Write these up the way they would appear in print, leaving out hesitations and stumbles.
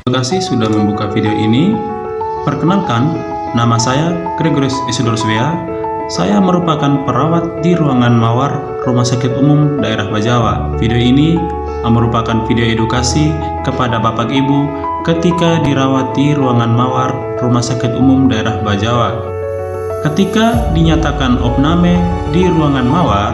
Terima kasih sudah membuka video ini. Perkenalkan, nama saya Gregorius Isidor Swea. Saya merupakan perawat di ruangan Mawar Rumah Sakit Umum Daerah Bajawa. Video ini merupakan video edukasi kepada Bapak Ibu ketika dirawat di ruangan Mawar Rumah Sakit Umum Daerah Bajawa. Ketika dinyatakan opname di ruangan Mawar,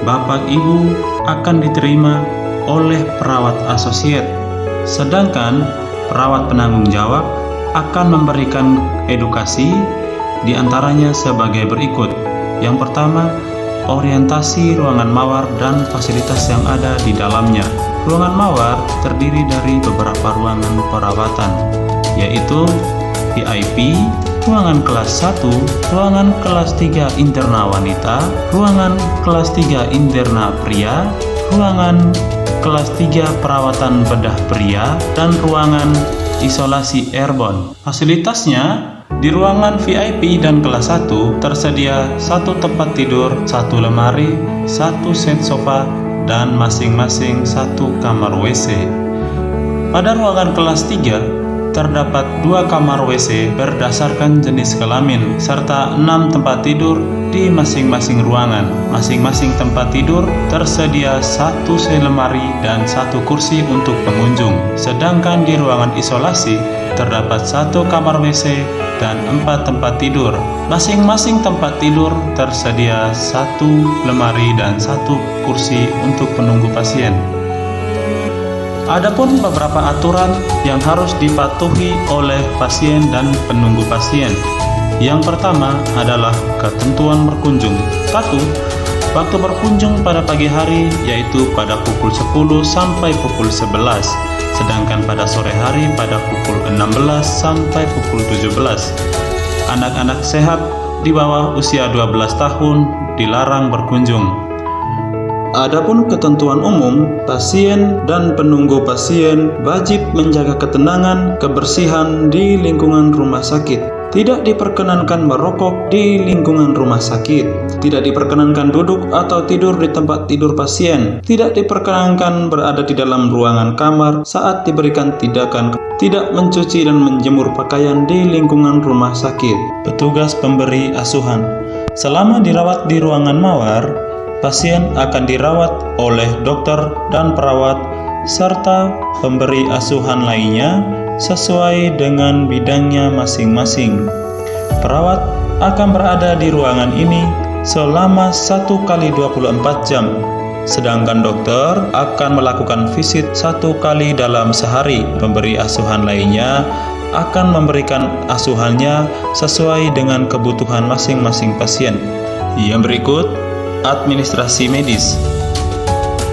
Bapak Ibu akan diterima oleh perawat asosiat, sedangkan perawat penanggung jawab akan memberikan edukasi diantaranya sebagai berikut. Yang pertama, orientasi ruangan Mawar dan fasilitas yang ada di dalamnya. Ruangan Mawar terdiri dari beberapa ruangan perawatan, yaitu VIP, ruangan kelas 1, ruangan kelas 3 interna wanita, ruangan kelas 3 interna pria, ruangan kelas 3 perawatan bedah pria, dan ruangan isolasi airborne. Fasilitasnya, di ruangan VIP dan kelas 1 tersedia 1 tempat tidur, 1 lemari, 1 set sofa, dan masing-masing 1 kamar WC. Pada ruangan kelas 3 terdapat 2 kamar WC berdasarkan jenis kelamin, serta 6 tempat tidur di masing-masing ruangan. Masing-masing tempat tidur tersedia 1 lemari dan 1 kursi untuk pengunjung. Sedangkan di ruangan isolasi terdapat 1 kamar WC dan 4 tempat tidur. Masing-masing tempat tidur tersedia 1 lemari dan 1 kursi untuk penunggu pasien. Adapun beberapa aturan yang harus dipatuhi oleh pasien dan penunggu pasien. Yang pertama adalah ketentuan berkunjung. 1. Waktu berkunjung pada pagi hari yaitu pada pukul 10 sampai pukul 11, sedangkan pada sore hari pada pukul 16 sampai pukul 17. Anak-anak sehat di bawah usia 12 tahun dilarang berkunjung. Adapun ketentuan umum, pasien dan penunggu pasien wajib menjaga ketenangan, kebersihan di lingkungan rumah sakit. Tidak diperkenankan merokok di lingkungan rumah sakit. Tidak diperkenankan duduk atau tidur di tempat tidur pasien. Tidak diperkenankan berada di dalam ruangan kamar saat diberikan tindakan. Tidak mencuci dan menjemur pakaian di lingkungan rumah sakit. Petugas pemberi asuhan. Selama dirawat di ruangan Mawar, pasien akan dirawat oleh dokter dan perawat serta pemberi asuhan lainnya sesuai dengan bidangnya masing-masing. Perawat akan berada di ruangan ini selama 1 kali 24 jam, sedangkan dokter akan melakukan visit 1 kali dalam sehari. Pemberi asuhan lainnya akan memberikan asuhannya sesuai dengan kebutuhan masing-masing pasien. Yang berikut, administrasi medis.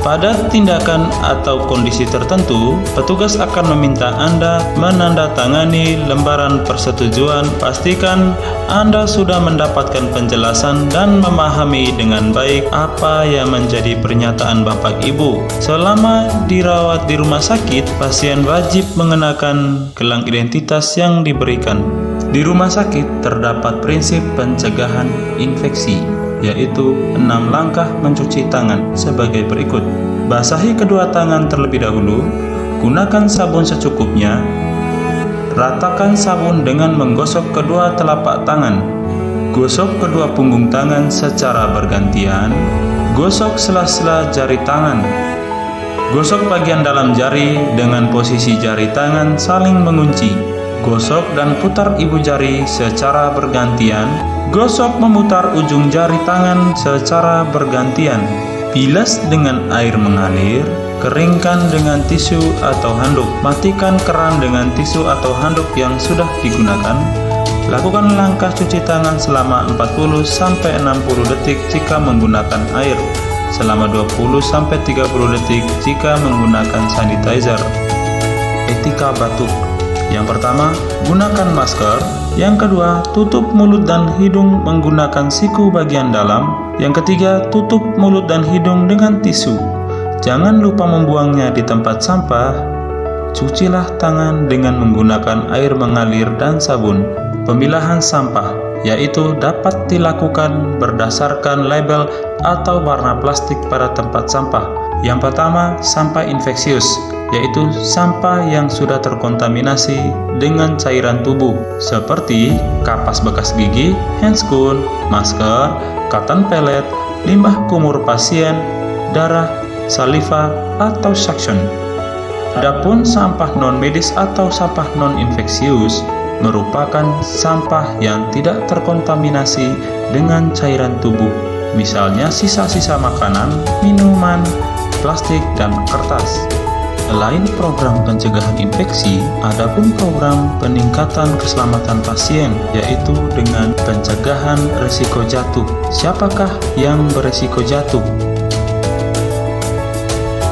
Pada tindakan atau kondisi tertentu, petugas akan meminta Anda menandatangani lembaran persetujuan. Pastikan Anda sudah mendapatkan penjelasan dan memahami dengan baik apa yang menjadi pernyataan Bapak Ibu. Selama dirawat di rumah sakit, pasien wajib mengenakan gelang identitas yang diberikan. Di rumah sakit terdapat prinsip pencegahan infeksi, yaitu 6 langkah mencuci tangan sebagai berikut. Basahi kedua tangan terlebih dahulu, gunakan sabun secukupnya, ratakan sabun dengan menggosok kedua telapak tangan, gosok kedua punggung tangan secara bergantian, gosok sela-sela jari tangan, gosok bagian dalam jari dengan posisi jari tangan saling mengunci, gosok dan putar ibu jari secara bergantian, gosok memutar ujung jari tangan secara bergantian. Bilas dengan air mengalir, keringkan dengan tisu atau handuk. Matikan keran dengan tisu atau handuk yang sudah digunakan. Lakukan langkah cuci tangan selama 40-60 detik jika menggunakan air, selama 20-30 detik jika menggunakan sanitizer. Etika batuk. Yang pertama, gunakan masker. Yang kedua, tutup mulut dan hidung menggunakan siku bagian dalam. Yang ketiga, tutup mulut dan hidung dengan tisu. Jangan lupa membuangnya di tempat sampah. Cucilah tangan dengan menggunakan air mengalir dan sabun. Pemilahan sampah, yaitu dapat dilakukan berdasarkan label atau warna plastik pada tempat sampah. Yang pertama, sampah infeksius. yaitu sampah yang sudah terkontaminasi dengan cairan tubuh seperti kapas bekas gigi, handscoon, masker, cotton pellet, limbah kumur pasien, darah, saliva, atau suction. Adapun sampah non-medis atau sampah non-infeksius merupakan sampah yang tidak terkontaminasi dengan cairan tubuh, misalnya sisa-sisa makanan, minuman, plastik, dan kertas. Selain program pencegahan infeksi, adapun program peningkatan keselamatan pasien, yaitu dengan pencegahan risiko jatuh. Siapakah yang berisiko jatuh?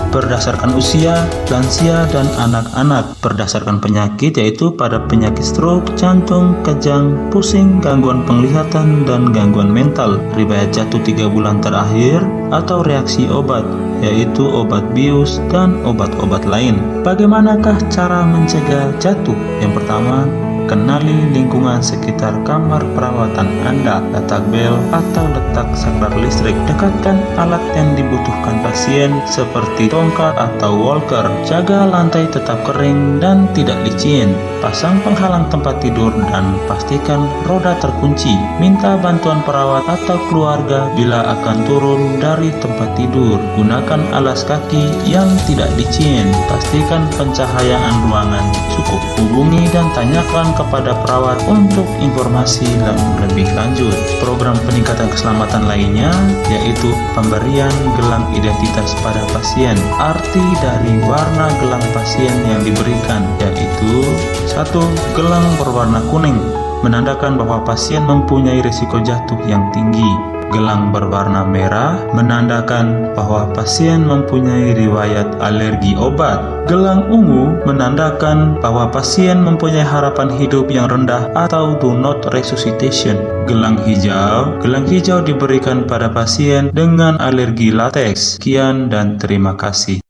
Berdasarkan usia, lansia, dan anak-anak. Berdasarkan penyakit, yaitu pada penyakit stroke, jantung, kejang, pusing, gangguan penglihatan, dan gangguan mental. Riwayat jatuh 3 bulan terakhir, atau reaksi obat, yaitu obat bius dan obat-obat lain. Bagaimanakah cara mencegah jatuh? Yang pertama, kenali lingkungan sekitar kamar perawatan Anda, letak bel atau letak saklar listrik. Dekatkan alat yang dibutuhkan pasien seperti tongkat atau walker. Jaga lantai tetap kering dan tidak licin. Pasang penghalang tempat tidur dan pastikan roda terkunci. Minta bantuan perawat atau keluarga bila akan turun dari tempat tidur. Gunakan alas kaki yang tidak licin. Pastikan pencahayaan ruangan cukup. Hubungi dan tanyakan kepada perawat untuk informasi lebih lanjut. Program peningkatan keselamatan lainnya yaitu pemberian gelang identitas pada pasien. Arti dari warna gelang pasien yang diberikan yaitu 1. Gelang berwarna kuning menandakan bahwa pasien mempunyai risiko jatuh yang tinggi. Gelang berwarna merah menandakan bahwa pasien mempunyai riwayat alergi obat. Gelang ungu menandakan bahwa pasien mempunyai harapan hidup yang rendah atau do not resuscitation. Gelang hijau diberikan pada pasien dengan alergi lateks. Sekian dan terima kasih.